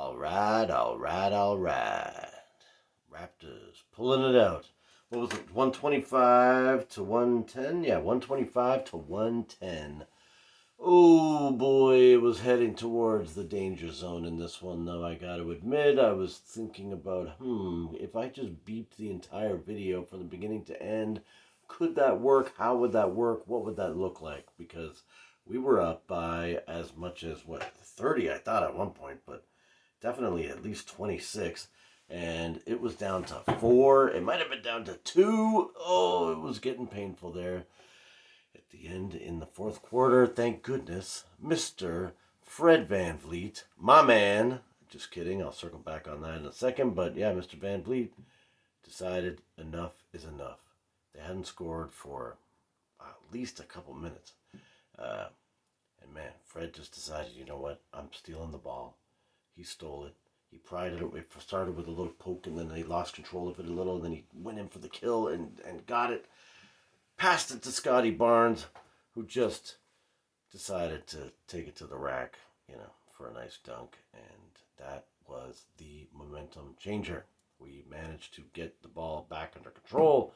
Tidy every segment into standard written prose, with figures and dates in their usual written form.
All right, all right, all right. Raptors pulling it out. What was it? 125 to 110? Yeah, 125 to 110. Oh boy, it was heading towards the danger zone in this one, though. I got to admit, I was thinking about, if I just beeped the entire video from the beginning to end, could that work? How would that work? What would that look like? Because we were up by as much as, 30, I thought at one point, but definitely at least 26. And it was down to 4. It might have been down to 2. Oh, it was getting painful there. At the end, in the fourth quarter, thank goodness, Mr. Fred VanVleet, my man, just kidding, I'll circle back on that in a second, but yeah, Mr. VanVleet decided enough is enough. They hadn't scored for at least a couple minutes. And man, Fred just decided, you know what, I'm stealing the ball. He stole it. He pried it. It started with a little poke, and then he lost control of it a little, and then he went in for the kill and got it. Passed it to Scotty Barnes, who just decided to take it to the rack, for a nice dunk. And that was the momentum changer. We managed to get the ball back under control,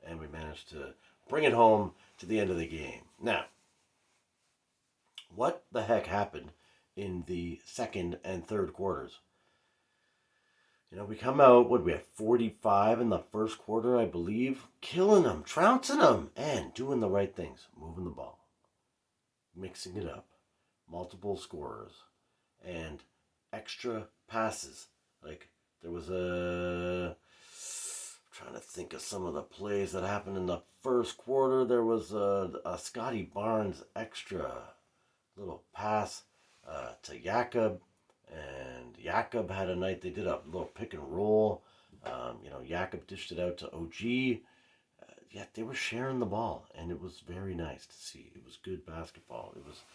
and we managed to bring it home to the end of the game. Now, what the heck happened in the second and third quarters? We come out, we have 45 in the first quarter, I believe, killing them, trouncing them, and doing the right things, moving the ball, mixing it up, multiple scorers, and extra passes. Like, there was I'm trying to think of some of the plays that happened in the first quarter. There was a Scotty Barnes extra little pass to Jakob. And Jakob had a night. They did a little pick and roll. Jakob dished it out to OG. They were sharing the ball, and it was very nice to see. It was good basketball. It was,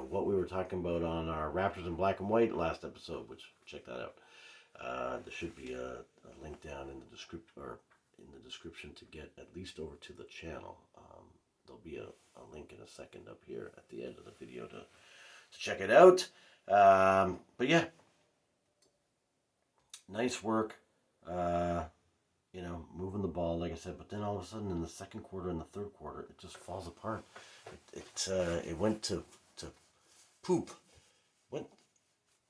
what we were talking about on our Raptors in Black and White last episode, which, check that out. There should be a link down in the description to get at least over to the channel. There'll be a link in a second up here at the end of the video to check it out. But yeah, nice work, moving the ball, like I said, but then all of a sudden in the second quarter and the third quarter, it just falls apart. It went to poop, went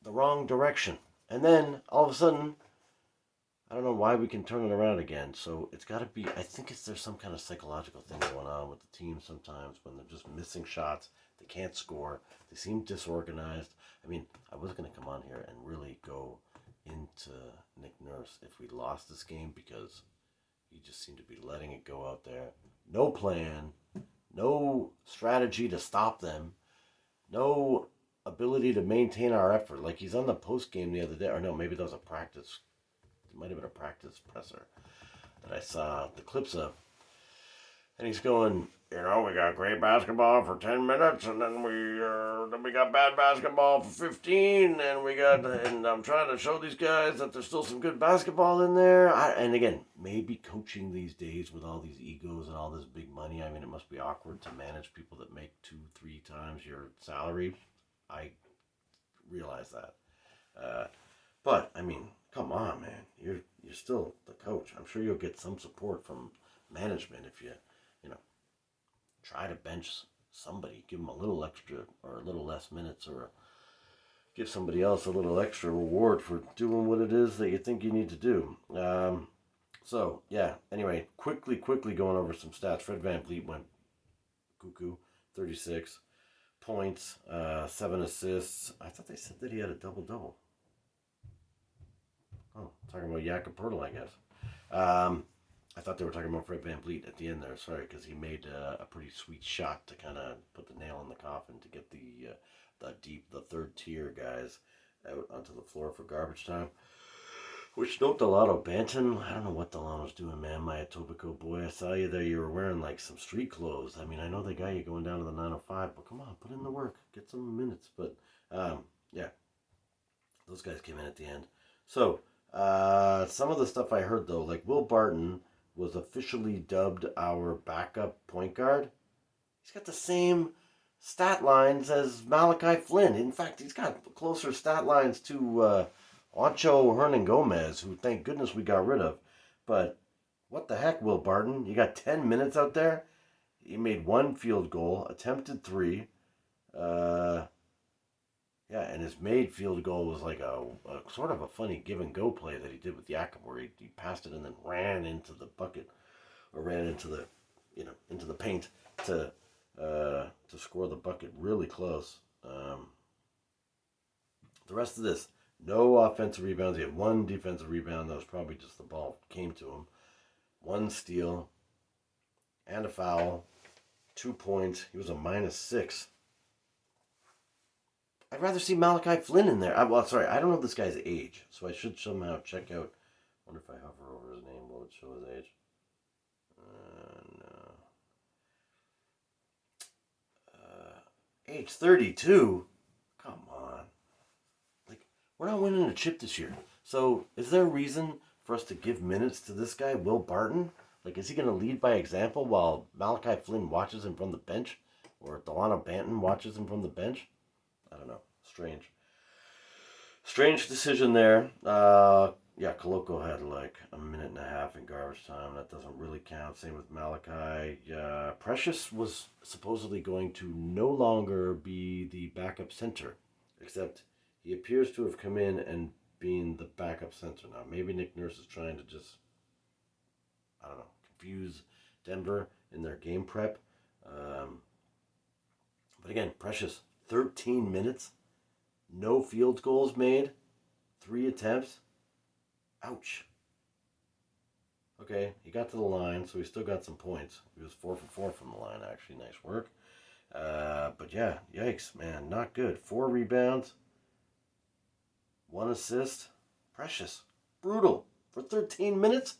the wrong direction. And then all of a sudden, I don't know why we can turn it around again. So it's got to be, I think there's some kind of psychological thing going on with the team sometimes when they're just missing shots. They can't score. They seem disorganized. I mean, I was going to come on here and really go into Nick Nurse if we lost this game, because he just seemed to be letting it go out there. No plan, no strategy to stop them, no ability to maintain our effort. Like, he's on the post game the other day, or no, maybe that was a practice. It might have been a practice presser that I saw the clips of. And he's going, we got great basketball for 10 minutes, and then we got bad basketball for 15, and I'm trying to show these guys that there's still some good basketball in there. And again, maybe coaching these days with all these egos and all this big money, I mean, it must be awkward to manage people that make 2-3 times your salary. I realize that. But, I mean, come on, man. You're still the coach. I'm sure you'll get some support from management if you try to bench somebody, give them a little extra or a little less minutes, or give somebody else a little extra reward for doing what it is that you think you need to do. So, yeah, anyway, quickly going over some stats. Fred VanVleet went cuckoo, 36 points, 7 assists. I thought they said that he had a double-double. Oh, talking about Jakob Poeltl, I guess. I thought they were talking about Fred VanVleet at the end there. Sorry, because he made a pretty sweet shot to kind of put the nail in the coffin to get the third tier guys out onto the floor for garbage time. Which, note Delano Banton. I don't know what Delano's doing, man. My Etobicoke boy, I saw you there. You were wearing like some street clothes. I mean, I know they got you going down to the 905, but come on, put in the work, get some minutes. But yeah, those guys came in at the end. So some of the stuff I heard though, like Will Barton was officially dubbed our backup point guard. He's got the same stat lines as Malachi Flynn. In fact, he's got closer stat lines to Juancho Hernan Gomez, who thank goodness we got rid of. But what the heck, Will Barton? You got 10 minutes out there? He made one field goal, attempted three. Uh, yeah, and his made field goal was like a sort of a funny give and go play that he did with Yakum, where he passed it and then ran into the bucket or ran into the, into the paint to score the bucket really close. The rest of this, no offensive rebounds. He had one defensive rebound. That was probably just the ball came to him. One steal and a foul. 2 points. He was a -6. I'd rather see Malachi Flynn in there. Sorry, I don't know this guy's age, so I should somehow check out. Wonder if I hover over his name, will it show his age? No. Age 32? Come on. Like, we're not winning a chip this year. So, is there a reason for us to give minutes to this guy, Will Barton? Like, is he going to lead by example while Malachi Flynn watches him from the bench? Or Delano Banton watches him from the bench? I don't know. Strange decision there. Yeah, Koloko had like a minute and a half in garbage time. That doesn't really count. Same with Malachi. Precious was supposedly going to no longer be the backup center, except he appears to have come in and been the backup center now. Maybe Nick Nurse is trying to just, I don't know, confuse Denver in their game prep. But again, Precious, 13 minutes, no field goals made, 3 attempts. Ouch. Okay, he got to the line, so he still got some points. He was 4 for 4 from the line, actually. Nice work. But yeah, yikes, man, not good. 4 rebounds, 1 assist. Precious. Brutal. For 13 minutes?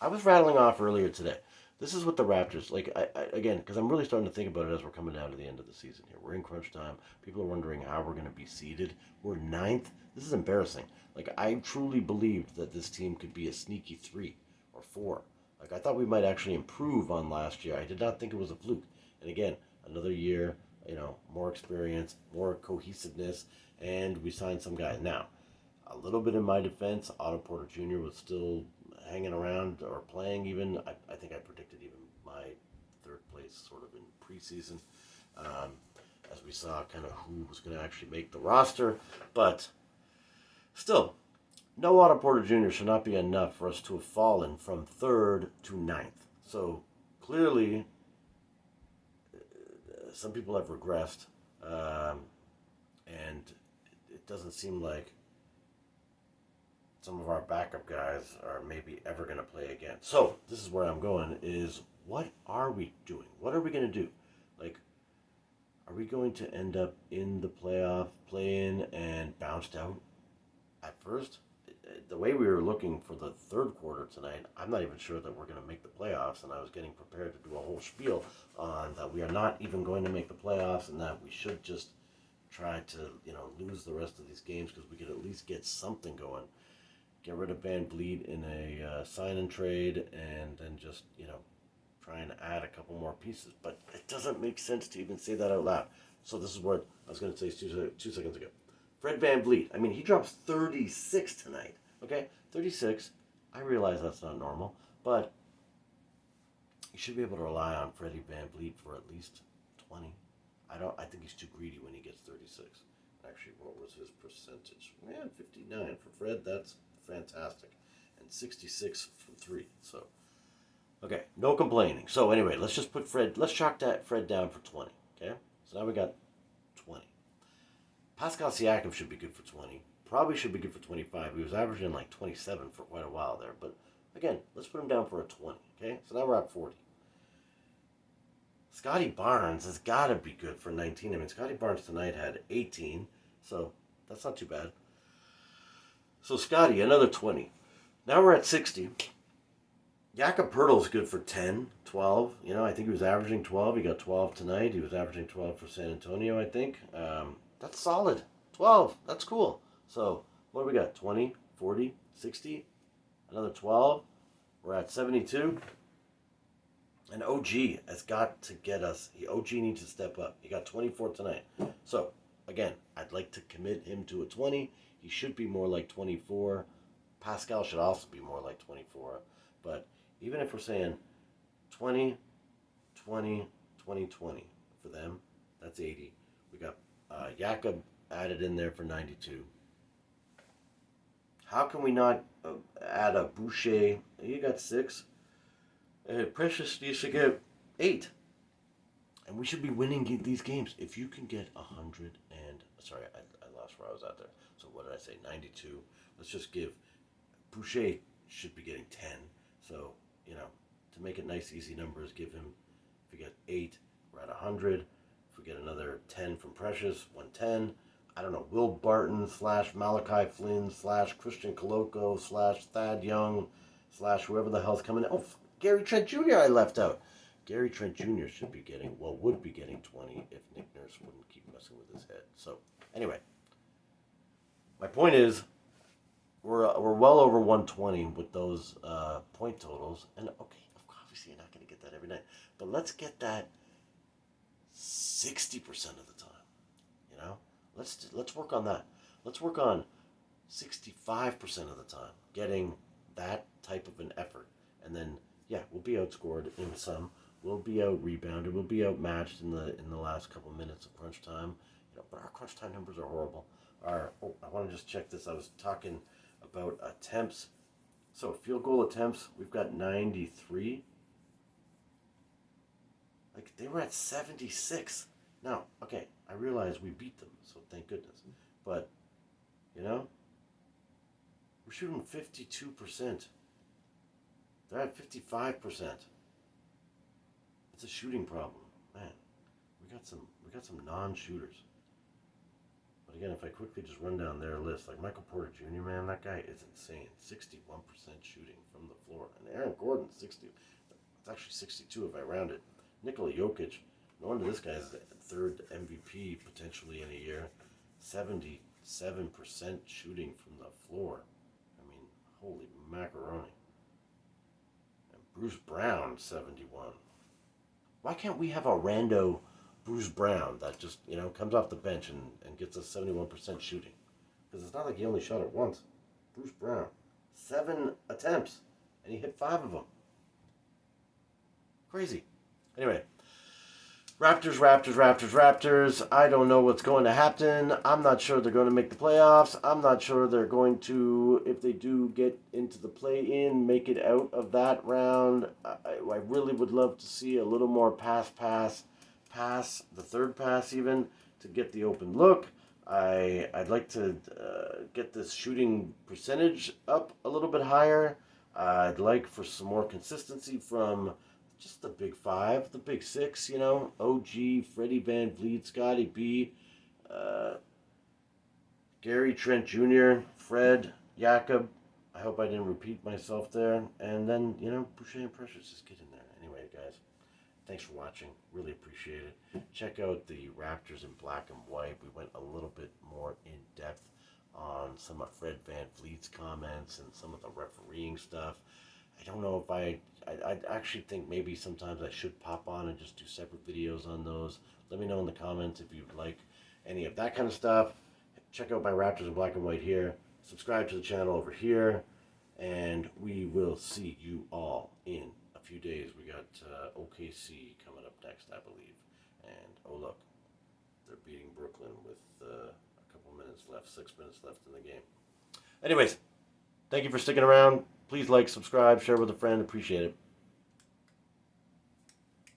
I was rattling off earlier today. This is what the Raptors, like, again, because I'm really starting to think about it as we're coming down to the end of the season here. We're in crunch time. People are wondering how we're going to be seeded. We're 9th. This is embarrassing. Like, I truly believed that this team could be a sneaky 3 or 4. Like, I thought we might actually improve on last year. I did not think it was a fluke. And again, another year, more experience, more cohesiveness, and we signed some guys. Now, a little bit in my defense, Otto Porter Jr. was still hanging around or playing even. I think I predicted even my 3rd place sort of in preseason, as we saw kind of who was going to actually make the roster. But still, no Otto Porter Jr. should not be enough for us to have fallen from 3rd to 9th. So clearly, some people have regressed, and it doesn't seem like some of our backup guys are maybe ever going to play again. So this is where I'm going, is what are we doing? What are we going to do? Like, are we going to end up in the playoff play-in and bounced out at first? The way we were looking for the 3rd quarter tonight, I'm not even sure that we're going to make the playoffs, and I was getting prepared to do a whole spiel on that we are not even going to make the playoffs and that we should just try to, lose the rest of these games because we could at least get something going. Get rid of Van Vliet in a sign and trade, and then just, try and add a couple more pieces. But it doesn't make sense to even say that out loud. So this is what I was going to say 2 seconds ago. Fred Van Vliet, I mean, he drops 36 tonight. Okay, 36. I realize that's not normal, but you should be able to rely on Freddie Van Vliet for at least 20. I think he's too greedy when he gets 36. Actually, what was his percentage? Man, 59 for Fred. That's fantastic. And 66 from 3. So, okay, no complaining. So anyway, let's just put let's chalk that Fred down for 20. Okay? So now we got 20. Pascal Siakam should be good for 20. Probably should be good for 25. He was averaging like 27 for quite a while there. But again, let's put him down for a 20. Okay? So now we're at 40. Scotty Barnes has got to be good for 19. I mean, Scotty Barnes tonight had 18. So that's not too bad. So Scotty, another 20. Now we're at 60. Jakob Poeltl's good for 10, 12. I think he was averaging 12. He got 12 tonight. He was averaging 12 for San Antonio, I think. That's solid. 12. That's cool. So what do we got? 20, 40, 60. Another 12. We're at 72. And OG has got to get us. OG needs to step up. He got 24 tonight. So again, I'd like to commit him to a 20. He should be more like 24. Pascal should also be more like 24. But even if we're saying 20, 20, 20, 20 for them, that's 80. We got Jakob added in there for 92. How can we not add a Boucher? You got 6. Precious needs to get 8. And we should be winning these games. If you can get 100 and... Sorry, I lost where I was at there. So what did I say? 92. Let's just give... Boucher should be getting 10. So, to make it nice, easy numbers, give him... If we get 8, we're at 100. If we get another 10 from Precious, 110. I don't know, Will Barton / Malachi Flynn / Christian Coloco / Thad Young / whoever the hell's coming in. Oh, Gary Trent Jr. I left out. Gary Trent Jr. would be getting 20 if Nick Nurse wouldn't keep messing with his head. So, anyway, my point is, we're well over 120 with those point totals. And, okay, obviously you're not going to get that every night. But let's get that 60% of the time, Let's work on that. Let's work on 65% of the time, getting that type of an effort. And then, we'll be outscored in some. We'll be out rebounded. We'll be outmatched in the last couple of minutes of crunch time. But our crunch time numbers are horrible. I want to just check this. I was talking about attempts. So field goal attempts, we've got 93. Like, they were at 76. Now, okay, I realize we beat them, so thank goodness. But, we're shooting 52%. They're at 55%. It's a shooting problem, man. We got some non-shooters. But again, if I quickly just run down their list, like Michael Porter Jr., man, that guy is insane. 61% shooting from the floor, and Aaron Gordon 60. It's actually 62 if I round it. Nikola Jokic. No wonder this guy's the third MVP potentially in a year. 77% shooting from the floor. I mean, holy macaroni. And Bruce Brown, 71. Why can't we have a rando Bruce Brown that just, comes off the bench and gets us 71% shooting? Because it's not like he only shot it once. Bruce Brown, 7 attempts, and he hit 5 of them. Crazy. Anyway, Raptors. I don't know what's going to happen. I'm not sure they're going to make the playoffs. I'm not sure they're going to, if they do get into the play-in, make it out of that round. I really would love to see a little more pass, the third pass even, to get the open look. I'd like to get this shooting percentage up a little bit higher. I'd like for some more consistency from just the big 5, the big 6, OG, Freddie Van Vliet, Scotty B, Gary Trent Jr., Fred, Jakob. I hope I didn't repeat myself there. And then, Boucher and Precious, just get in there. Anyway, guys, thanks for watching. Really appreciate it. Check out the Raptors in black and white. We went a little bit more in depth on some of Fred Van Vliet's comments and some of the refereeing stuff. I don't know if I actually think maybe sometimes I should pop on and just do separate videos on those. Let me know in the comments if you'd like any of that kind of stuff. Check out my Raptors in black and white here. Subscribe to the channel over here. And we will see you all in a few days. We got OKC coming up next, I believe. And, oh look, they're beating Brooklyn with a couple minutes left, 6 minutes left in the game. Anyways, thank you for sticking around. Please like, subscribe, share with a friend. Appreciate it.